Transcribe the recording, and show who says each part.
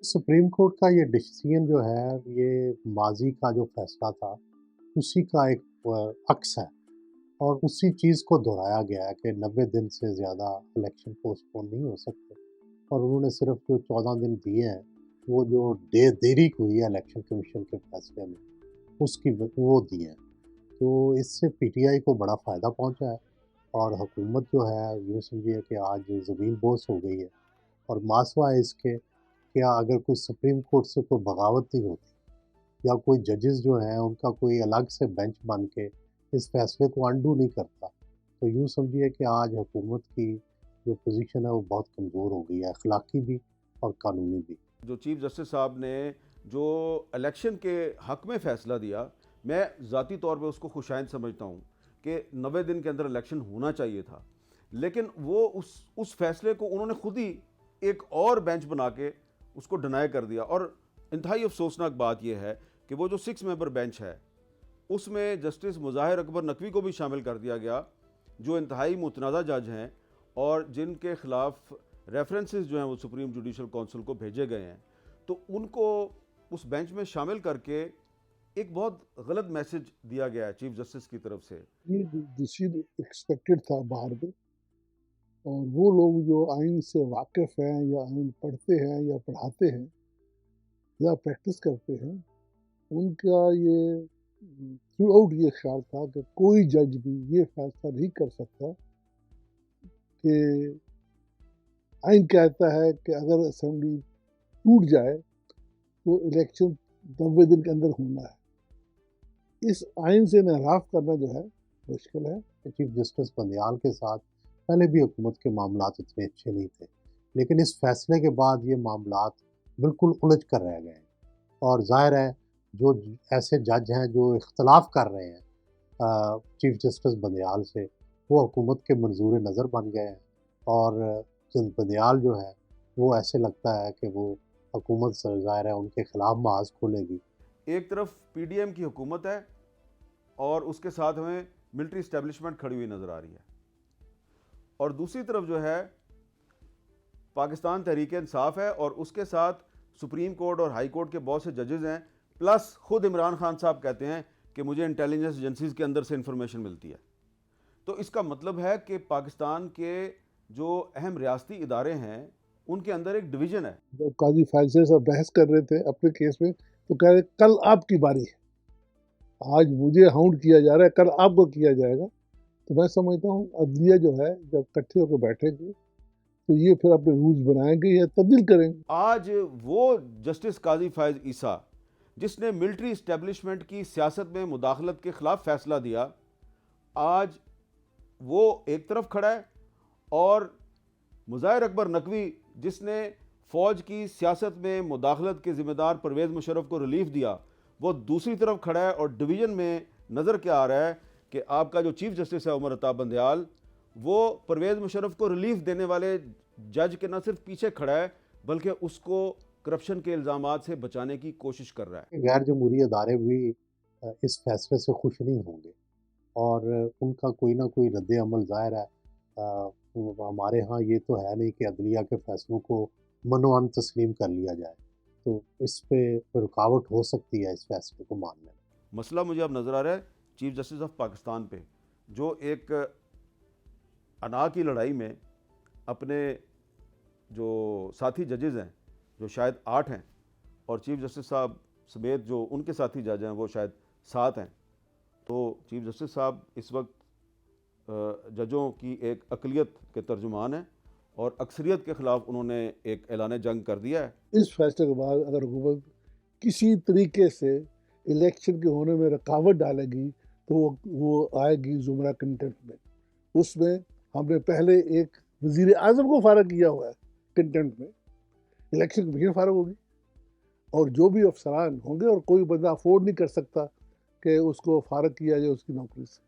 Speaker 1: Supreme court का ये decision जो है, ये माज़ी का जो फैसला था, उसी का एक अक्स है और उसी चीज़ को दोहराया गया है कि 90 दिन से ज़्यादा इलेक्शन पोस्टपोन नहीं हो सकते और उन्होंने सिर्फ़ जो 14 दिन दिए हैं, वो जो देरी हुई है इलेक्शन कमीशन के फैसले में, उसकी वो दिए हैं। तो इससे पीटीआई को बड़ा फ़ायदा पहुँचा है और हुकूमत जो है, यूँ समझिए कि आज ज़मीन बोस हो गई है और मासवा है इसके क्या अगर कोई सुप्रीम कोर्ट से कोई बगावत नहीं होती या कोई जजेस जो हैं उनका कोई अलग से बेंच बन के इस फैसले को अनडू नहीं करता, तो यूँ समझिए कि आज हुकूमत की जो पोज़ीशन है वो बहुत कमज़ोर हो गई है, अखलाकी भी और कानूनी भी।
Speaker 2: जो चीफ जस्टिस साहब ने जो इलेक्शन के हक में फ़ैसला दिया, मैं ज़ाती तौर पे उसको खुशाइंद समझता हूँ कि 90 दिन के अंदर इलेक्शन होना चाहिए था। लेकिन वो उस फैसले को उन्होंने खुद ही एक और बेंच बना के उसको डिनाई कर दिया। और इंतहाई अफसोसनाक बात यह है कि वो जो 6 मेंबर बेंच है, उसमें जस्टिस मुज़ाहिर अकबर नकवी को भी शामिल कर दिया गया, जो इंतहाई मुतनाज़ा जज हैं और जिनके ख़िलाफ़ रेफरेंसेस जो हैं वो सुप्रीम जुडिशल काउंसिल को भेजे गए हैं। तो उनको उस बेंच में शामिल करके एक बहुत गलत मैसेज दिया गया है चीफ जस्टिस की तरफ से।
Speaker 3: ये डिसीजन एक्सपेक्टेड था बाहर में। और वो लोग जो आइन से वाकिफ़ हैं या आइन पढ़ते हैं या पढ़ाते हैं या प्रैक्टिस करते हैं, उनका ये थ्रू आउट ये ख्याल था कि कोई जज भी ये फैसला नहीं कर सकता कि आइन कहता है कि अगर असेंबली टूट जाए तो इलेक्शन 90 दिन के अंदर होना है। इस आइन से इन्हराफ करना जो है मुश्किल है।
Speaker 1: चीफ जस्टिस बंदयाल के साथ पहले भी हुकूमत के मामलात इतने अच्छे नहीं थे, लेकिन इस फैसले के बाद ये मामलात बिल्कुल उलझ कर रह गए हैं और ज़ाहिर है जो ऐसे जज हैं जो इख्तलाफ कर रहे हैं चीफ जस्टिस बंदयाल से, वो हुकूमत के मंजूर नज़र बन गए हैं और चंद बंदयाल जो है वो ऐसे लगता है कि वो हुकूमत से ज़ाहिर है उनके खिलाफ महाज खोलेगी।
Speaker 2: एक तरफ पीडीएम की हुकूमत है और उसके साथ हमें मिलिट्री इस्टेब्लिशमेंट खड़ी हुई नज़र आ रही है, और दूसरी तरफ जो है पाकिस्तान तहरीक इंसाफ है और उसके साथ सुप्रीम कोर्ट और हाई कोर्ट के बहुत से जजेस हैं, प्लस खुद इमरान खान साहब कहते हैं कि मुझे इंटेलिजेंस एजेंसीज के अंदर से इंफॉर्मेशन मिलती है। तो इसका मतलब है कि पाकिस्तान के जो अहम रियासती इदारे हैं उनके अंदर एक डिवीजन है।
Speaker 3: जब काजी फैसले से बहस कर रहे थे अपने केस में, तो कह रहे कल आपकी बारी है, आज मुझे हाउंड किया जा रहा है, कल आपको किया जाएगा। तो मैं समझता हूँ अदलिया जो है जब इकट्ठे होकर बैठेंगे तो ये फिर अपने रूल्स बनाएंगे या तब्दील करेंगे।
Speaker 2: आज वो जस्टिस काजी फायज ईसा जिसने मिलिट्री इस्टेब्लिशमेंट की सियासत में मुदाखलत के खिलाफ फैसला दिया, आज वो एक तरफ खड़ा है, और मुज़ाहिर अकबर नकवी जिसने फ़ौज की सियासत में मुदाखलत के ज़िम्मेदार परवेज़ मुशर्रफ को रिलीफ दिया, वो दूसरी तरफ खड़ा है। और डिवीज़न में नज़र क्या आ रहा है कि आपका जो चीफ जस्टिस है उमर अताब बंदयाल, वो परवेज़ मुशर्रफ को रिलीफ देने वाले जज के न सिर्फ पीछे खड़ा है बल्कि उसको करप्शन के इल्ज़ामात से बचाने की कोशिश कर रहा है।
Speaker 1: गैर जमहूरी अदारे भी इस फैसले से खुश नहीं होंगे और उनका कोई ना कोई रद्द-ए-अमल ज़ाहिर है हमारे यहाँ ये तो है नहीं कि अदलिया के फैसलों को मनो-अन तस्लीम कर लिया जाए। तो इस पे रुकावट हो सकती है इस फैसले को मानने में।
Speaker 2: मसला मुझे अब नज़र आ रहा है चीफ जस्टिस ऑफ पाकिस्तान पे, जो एक अना की लड़ाई में अपने जो साथी जजेज़ हैं, जो शायद 8 हैं, और चीफ जस्टिस साहब समेत जो उनके साथी जज हैं वो शायद 7 हैं। तो चीफ जस्टिस साहब इस वक्त जजों की एक अकलियत के तर्जुमान हैं और अक्सरियत के ख़िलाफ़ उन्होंने एक ऐलान जंग कर दिया है।
Speaker 3: इस फैसले के बाद अगर हुकूमत किसी तरीके से इलेक्शन के होने में रुकावट डालेगी तो वो आएगी जुमरा कंटेंट में। उसमें हमने पहले एक वजीर आजम को फारग किया हुआ है कंटेंट में, इलेक्शन कमीशन फारग होगी और जो भी अफसरान होंगे, और कोई बंदा अफोर्ड नहीं कर सकता कि उसको फारग किया जाए उसकी नौकरी से।